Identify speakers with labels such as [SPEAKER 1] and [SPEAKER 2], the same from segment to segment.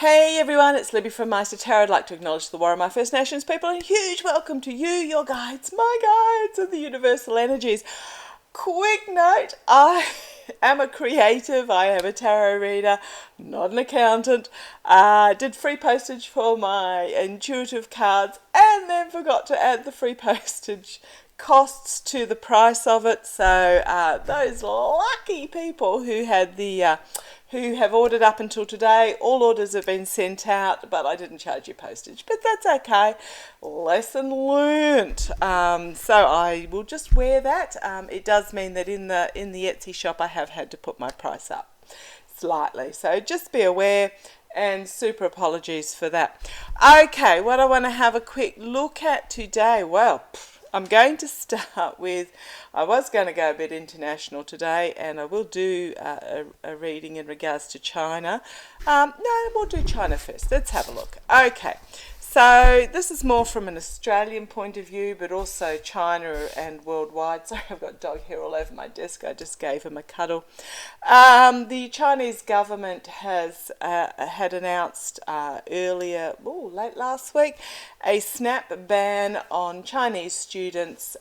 [SPEAKER 1] Hey everyone, it's Libby from Meister Tarot. I'd like to acknowledge the War of my First Nations people and a huge welcome to you, your guides, my guides, and the universal energies. Quick note, I am a creative, I am a tarot reader, not an accountant. Did free postage for my intuitive cards and then forgot to add the free postage costs to the price of it. So those lucky people who had who have ordered up until today, all orders have been sent out, but I didn't charge you postage. But that's okay. Lesson learnt. So I will just wear that. It does mean that in the Etsy shop I have had to put my price up slightly. So just be aware, and super apologies for that. Okay, what I want to have a quick look at today. Well, I'm going to start with, I was going to go a bit international today, and I will do a reading in regards to China. No, we'll do China first. Let's have a look. Okay, so this is more from an Australian point of view, but also China and worldwide. Sorry, I've got a dog here all over my desk. I just gave him a cuddle. The Chinese government has had announced late last week, a snap ban on Chinese students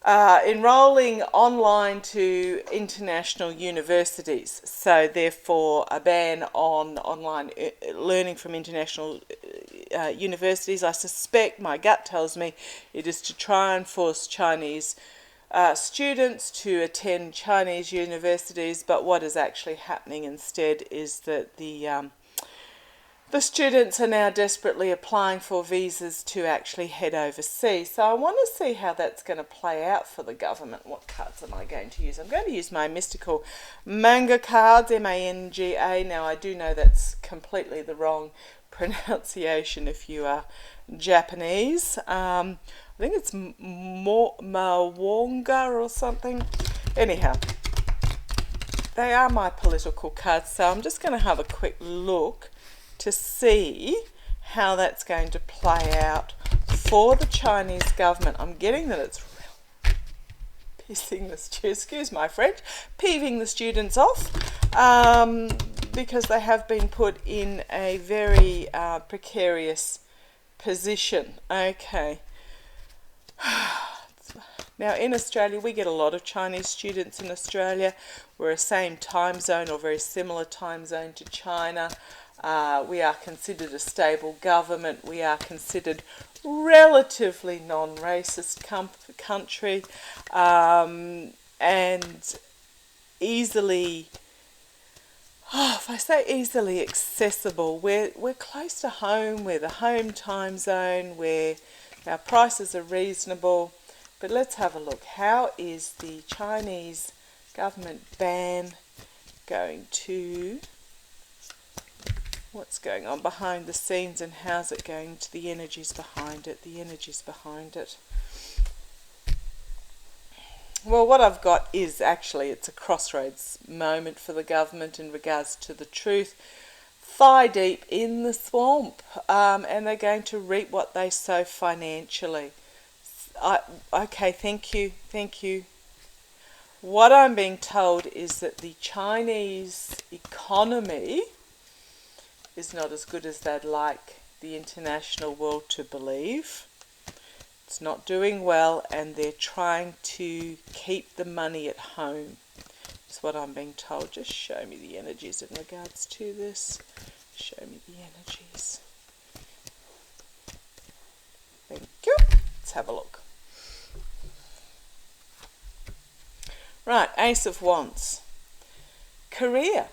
[SPEAKER 1] enrolling online to international universities. So therefore a ban on online learning from international universities. I suspect, my gut tells me, it is to try and force Chinese students to attend Chinese universities, but what is actually happening instead is that the students are now desperately applying for visas to actually head overseas. So I want to see how that's going to play out for the government. What cards am I going to use? I'm going to use my mystical manga cards, M-A-N-G-A. Now I do know that's completely the wrong pronunciation if you are Japanese. I think it's Mawonga or something. Anyhow, they are my political cards, so I'm just going to have a quick look to see how that's going to play out for the Chinese government. I'm getting that it's peeving the students off, because they have been put in a very precarious position. Okay. Now in Australia, we get a lot of Chinese students in Australia. We're a same time zone or very similar time zone to China. We are considered a stable government. We are considered relatively non-racist country, and easily, if I say easily accessible, we're close to home. We're the home time zone, where our prices are reasonable. But let's have a look. How is the Chinese government ban going to... What's going on behind the scenes, and how's it going to the energies behind it? Well, what I've got is actually, it's a crossroads moment for the government in regards to the truth. Thigh deep in the swamp, and they're going to reap what they sow financially. Okay, thank you. What I'm being told is that the Chinese economy is not as good as they'd like the international world to believe. It's not doing well, and they're trying to keep the money at home. That's what I'm being told. Just show me the energies in regards to this. Show me the energies. Thank you. Let's have a look. Right, Ace of Wands. Career,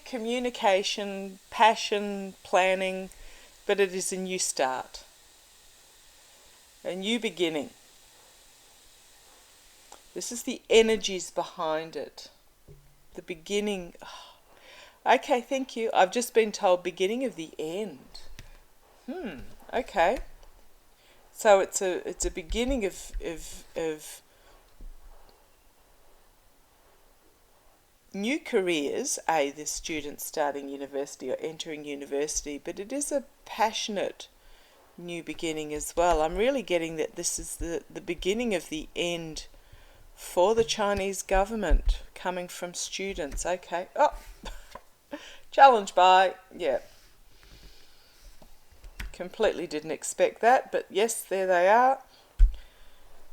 [SPEAKER 1] communication, passion, planning, but it is a new start, a new beginning. This is the energies behind it. The beginning. Okay, thank you. I've just been told beginning of the end. Okay. So it's a beginning of new careers, the students starting university or entering university, but it is a passionate new beginning as well. I'm really getting that this is the beginning of the end for the Chinese government, coming from students. Okay. Oh, Challenged by, yeah. Completely didn't expect that, but yes, there they are.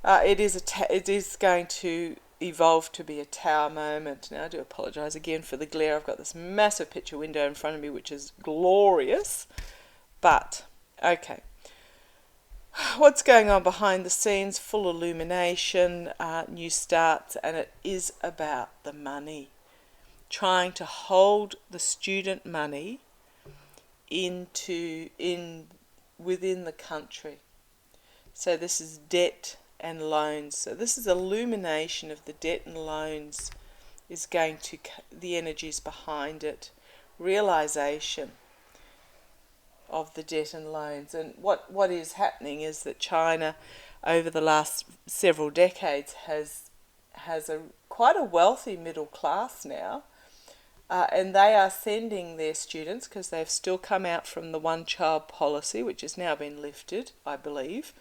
[SPEAKER 1] It is going to evolve to be a tower moment. Now, I do apologise again for the glare. I've got this massive picture window in front of me, which is glorious. But, okay. What's going on behind the scenes? Full illumination, new starts, and it is about the money. Trying to hold the student money within the country. So this is debt and loans. So this is illumination of the debt and loans is going to, the energies behind it, realization of the debt and loans. And what is happening is that China, over the last several decades, has quite a wealthy middle class now, and they are sending their students, because they've still come out from the one-child policy, which has now been lifted, I believe.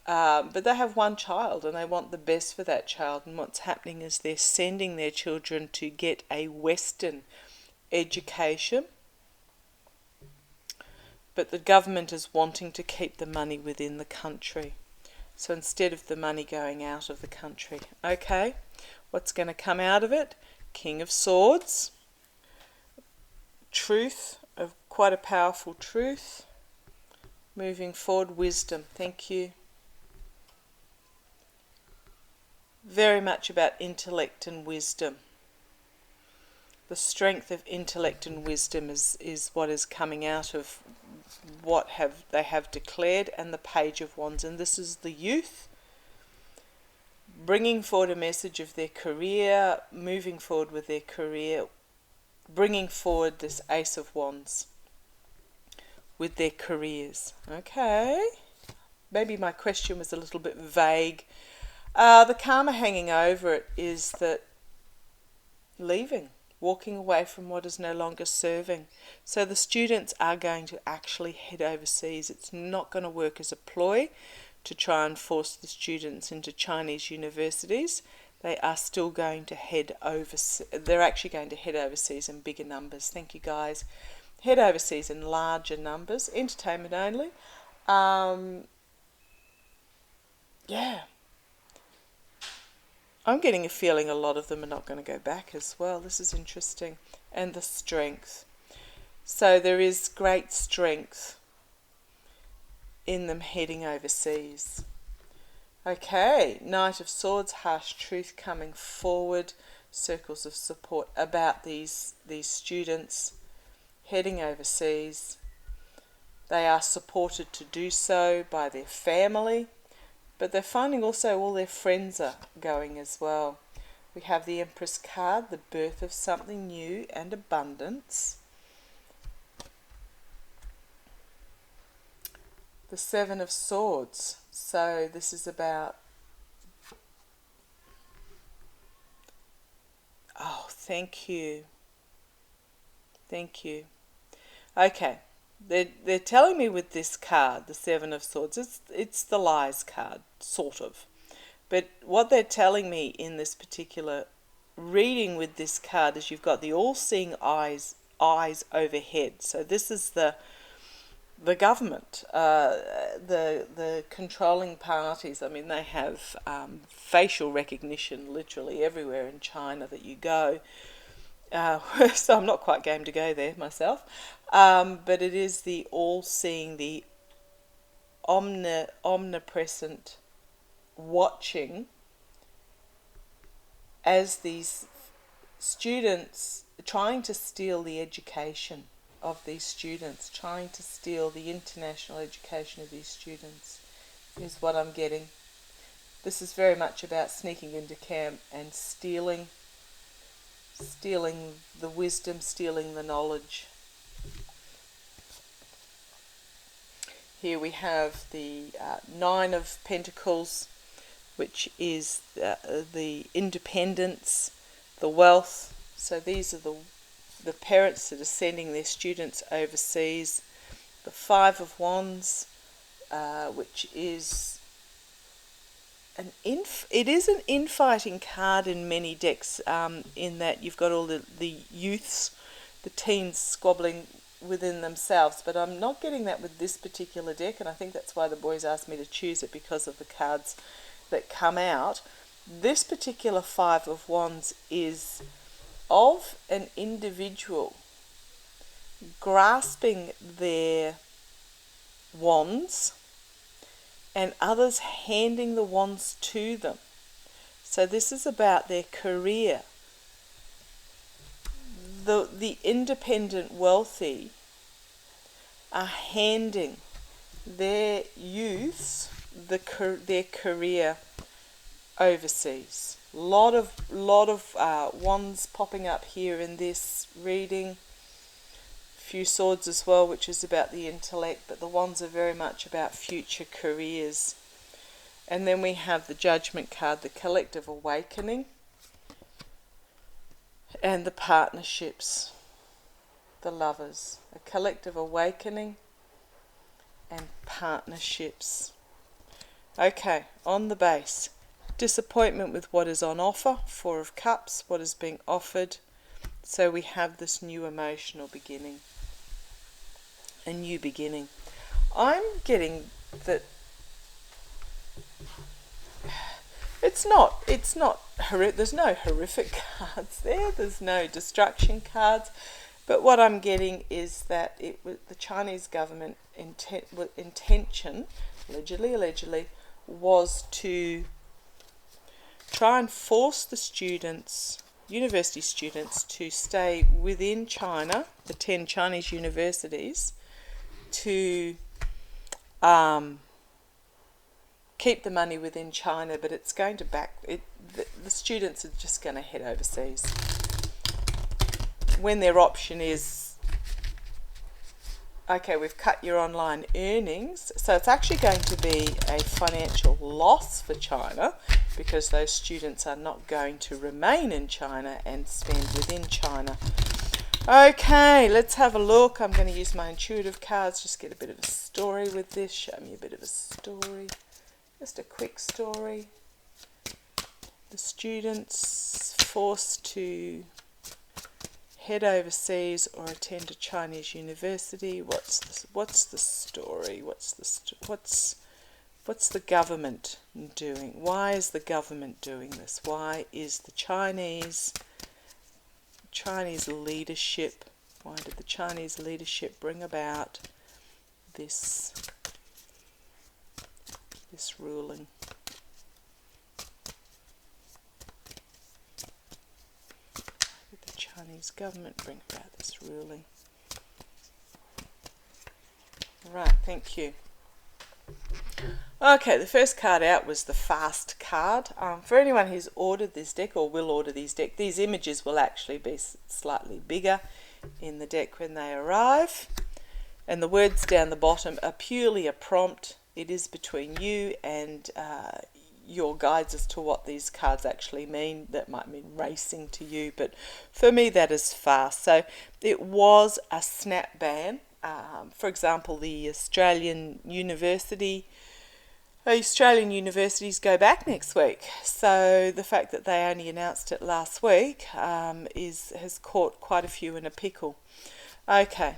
[SPEAKER 1] But they have one child and they want the best for that child, and what's happening is they're sending their children to get a Western education, but the government is wanting to keep the money within the country. So instead of the money going out of the country. Okay, what's going to come out of it? King of Swords. Truth, quite a powerful truth. Moving forward, wisdom. Thank you. Very much about intellect and wisdom. The strength of intellect and wisdom is what is coming out of what they have declared, and the Page of Wands. And this is the youth bringing forward a message of their career, moving forward with their career, bringing forward this Ace of Wands with their careers. Okay, maybe my question was a little bit vague. The karma hanging over it is that leaving, walking away from what is no longer serving. So the students are going to actually head overseas. It's not going to work as a ploy to try and force the students into Chinese universities. They are still going to head overseas. They're actually going to head overseas in bigger numbers. Thank you, guys. Head overseas in larger numbers. Entertainment only. Yeah. I'm getting a feeling a lot of them are not going to go back as well. This is interesting. And the strength. So there is great strength in them heading overseas. Okay, Knight of Swords, harsh truth coming forward, circles of support about these students heading overseas. They are supported to do so by their family, but they're finding also all their friends are going as well. We have the Empress card, the birth of something new and abundance. The Seven of Swords. So this is about... Oh, thank you. Thank you. Okay. They're telling me with this card, the Seven of Swords, it's the lies card, sort of. But what they're telling me in this particular reading with this card is you've got the all-seeing eyes overhead. So this is the government, the controlling parties. I mean, they have facial recognition literally everywhere in China that you go. So I'm not quite game to go there myself. But it is the all-seeing, the omnipresent watching as these students trying to steal the education of these students, trying to steal the international education of these students, is what I'm getting. This is very much about sneaking into camp and stealing the wisdom, stealing the knowledge. Here we have the Nine of Pentacles, which is the independence, the wealth. So these are the parents that are sending their students overseas. The Five of Wands, which is it is an infighting card in many decks, in that you've got all the youths the teens squabbling within themselves, but I'm not getting that with this particular deck, and I think that's why the boys asked me to choose it, because of the cards that come out. This particular Five of Wands is of an individual grasping their wands and others handing the wands to them. So this is about their career. The independent wealthy are handing their youths their career overseas. Lot of wands popping up here in this reading. Few swords as well, which is about the intellect, but the wands are very much about future careers. And then we have the Judgment card, the collective awakening, and the partnerships, the lovers, a collective awakening and partnerships. Okay, on the base, disappointment with what is on offer, Four of Cups, what is being offered. So we have this new emotional beginning, a new beginning. I'm getting that it's not there's no horrific cards there, there's no destruction cards, but what I'm getting is that the Chinese government intention, allegedly, was to try and force the students, university students, to stay within China, attend Chinese universities, to keep the money within China, but it's going to the students are just going to head overseas when their option is, okay, we've cut your online earnings. So it's actually going to be a financial loss for China, because those students are not going to remain in China and spend within China. Okay, let's have a look. I'm going to use my intuitive cards, just get a bit of a story with this. Show me a bit of a story. Just a quick story. The students forced to head overseas or attend a Chinese university. What's the story? What's the government doing? Why is the government doing this? Why is the Chinese leadership? Why did the Chinese leadership bring about this ruling? Why did the Chinese government bring about this ruling? Right, thank you. Okay, the first card out was the Fast card. For anyone who's ordered this deck or will order these deck, these images will actually be slightly bigger in the deck when they arrive. And the words down the bottom are purely a prompt. It is between you and your guides as to what these cards actually mean. That might mean racing to you, but for me that is fast. So it was a snap ban. For example, the Australian universities go back next week. So the fact that they only announced it last week has caught quite a few in a pickle. Okay.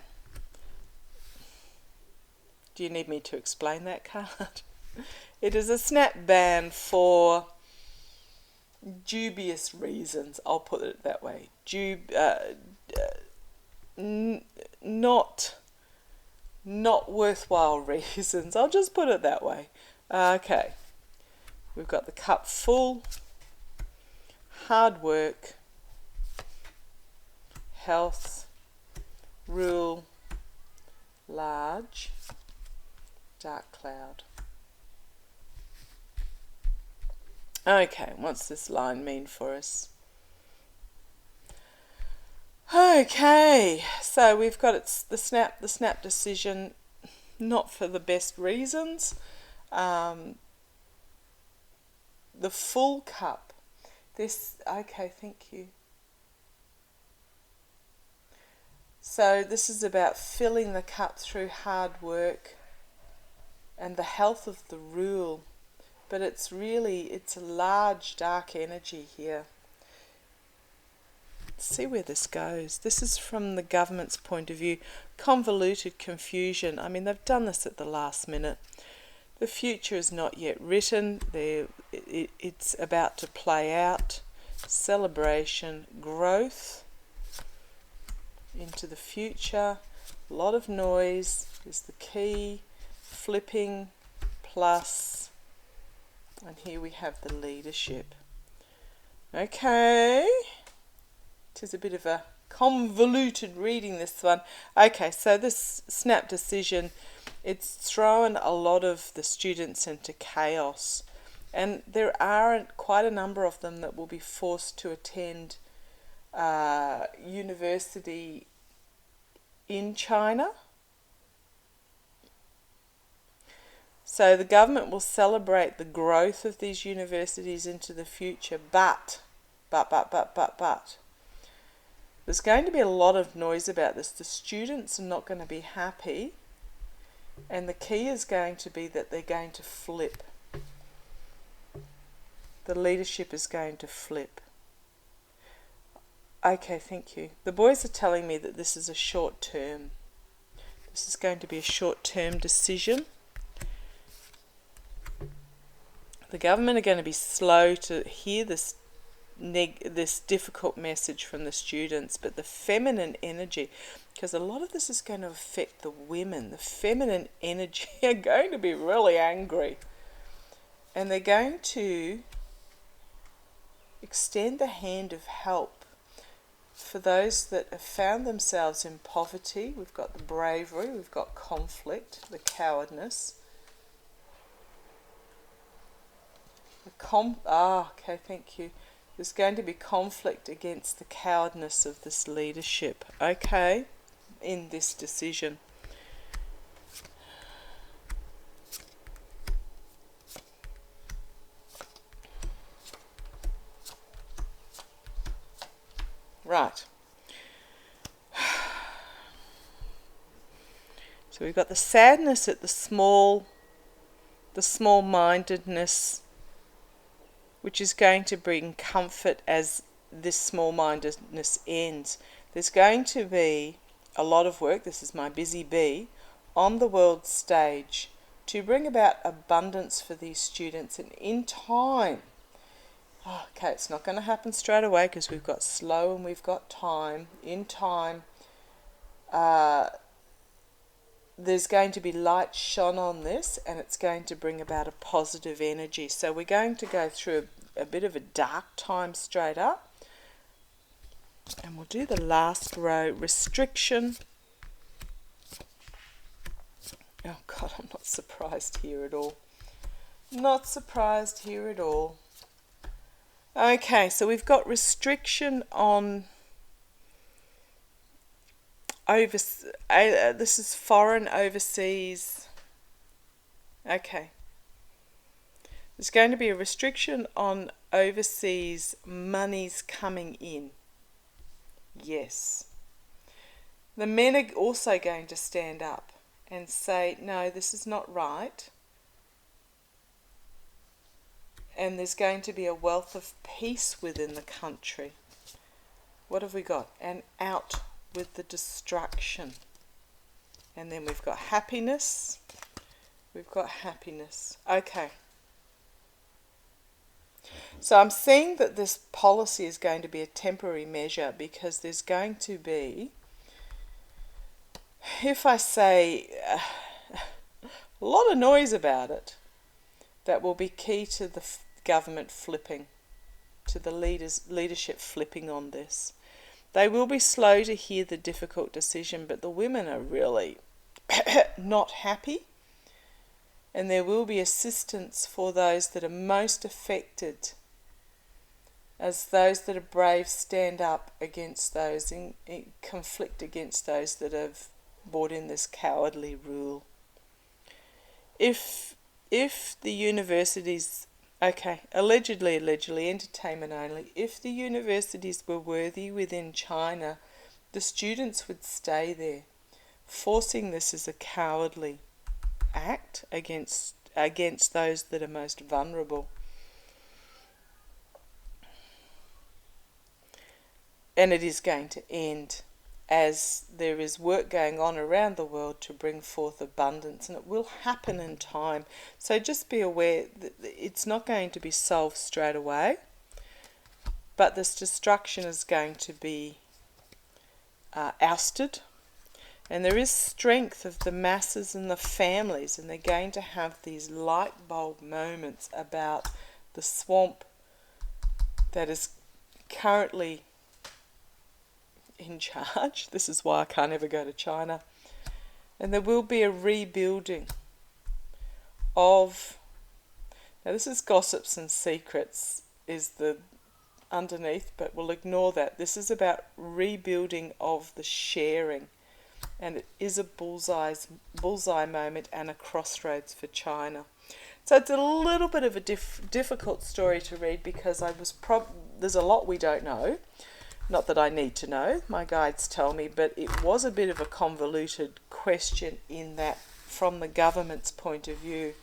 [SPEAKER 1] Do you need me to explain that card? It is a snap ban for dubious reasons. I'll put it that way. Not worthwhile reasons. I'll just put it that way. Okay. We've got the cup full. Hard work. Health. Rule. Large. Dark cloud. Okay, what's this line mean for us? Okay, so we've got the snap decision, not for the best reasons. The full cup. Okay, thank you. So this is about filling the cup through hard work and the health of the rule, but it's a large dark energy here. see where this goes. This is from the government's point of view. Convoluted confusion. I mean, they've done this at the last minute. The future is not yet written. It's about to play out. Celebration, growth into the future. A lot of noise is the key. Flipping, plus, and here we have the leadership. Okay. It is a bit of a convoluted reading, this one. Okay, so this snap decision, it's thrown a lot of the students into chaos. And there are quite a number of them that will be forced to attend university in China. So the government will celebrate the growth of these universities into the future, but. There's going to be a lot of noise about this. The students are not going to be happy, and the key is going to be that they're going to flip. The leadership is going to flip. Okay, thank you. The boys are telling me that this is a short term. This is going to be a short-term decision. The government are going to be slow to hear this difficult message from the students, but the feminine energy, because a lot of this is going to affect the women, the feminine energy are going to be really angry, and they're going to extend the hand of help for those that have found themselves in poverty. We've got the bravery, we've got conflict, the cowardness. Okay, thank you. There's going to be conflict against the cowardness of this leadership, okay, in this decision. Right. So we've got the sadness at the small-mindedness, which is going to bring comfort as this small-mindedness ends. There's going to be a lot of work, this is my busy bee, on the world stage to bring about abundance for these students, and in time, okay, it's not going to happen straight away because we've got slow and we've got time. In time, there's going to be light shone on this, and it's going to bring about a positive energy. So we're going to go through a bit of a dark time straight up, and we'll do the last row, restriction. Oh God, I'm not surprised here at all. Not surprised here at all. Okay, so we've got restriction on this is foreign, overseas. Okay. There's going to be a restriction on overseas monies coming in. Yes. The men are also going to stand up and say, no, this is not right. And there's going to be a wealth of peace within the country. What have we got? And out with the destruction. And then we've got happiness. We've got happiness. Okay. So I'm seeing that this policy is going to be a temporary measure, because there's going to be, if I say a lot of noise about it, that will be key to the government flipping, to the leadership flipping on this. They will be slow to hear the difficult decision, but the women are really not happy, and there will be assistance for those that are most affected, as those that are brave stand up against those in conflict against those that have brought in this cowardly rule. If the universities, okay, allegedly, entertainment only, if the universities were worthy within China, the students would stay there. Forcing this is a cowardly act against those that are most vulnerable. And it is going to end as there is work going on around the world to bring forth abundance, and it will happen in time. So just be aware that it's not going to be solved straight away, but this destruction is going to be ousted, and there is strength of the masses and the families, and they're going to have these light bulb moments about the swamp that is currently in charge. This is why I can't ever go to China. And there will be a rebuilding of, now this is gossips and secrets is the underneath, but we'll ignore that. This is about rebuilding of the sharing, and it is a bullseye moment and a crossroads for China. So it's a little bit of a difficult story to read, because there's a lot we don't know. Not that I need to know, my guides tell me, but it was a bit of a convoluted question in that from the government's point of view.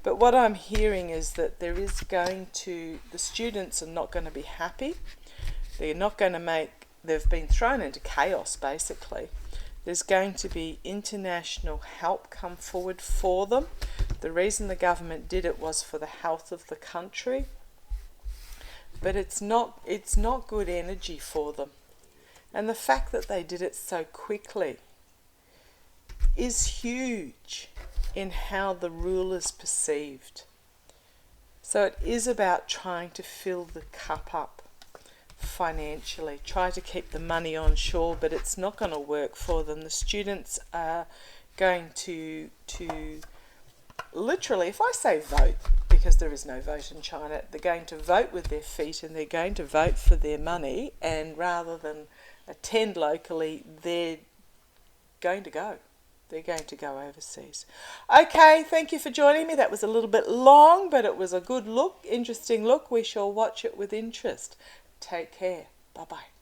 [SPEAKER 1] But what I'm hearing is that the students are not going to be happy. They're not going to they've been thrown into chaos basically. There's going to be international help come forward for them. The reason the government did it was for the health of the country. But it's not good energy for them. And the fact that they did it so quickly is huge in how the ruler's perceived. So it is about trying to fill the cup up financially, try to keep the money on shore, but it's not going to work for them. The students are going to literally, if I say vote, because there is no vote in China, they're going to vote with their feet, and they're going to vote for their money, and rather than attend locally, they're going to go. They're going to go overseas. Okay, thank you for joining me. That was a little bit long, but it was a good look, interesting look. We shall watch it with interest. Take care. Bye-bye.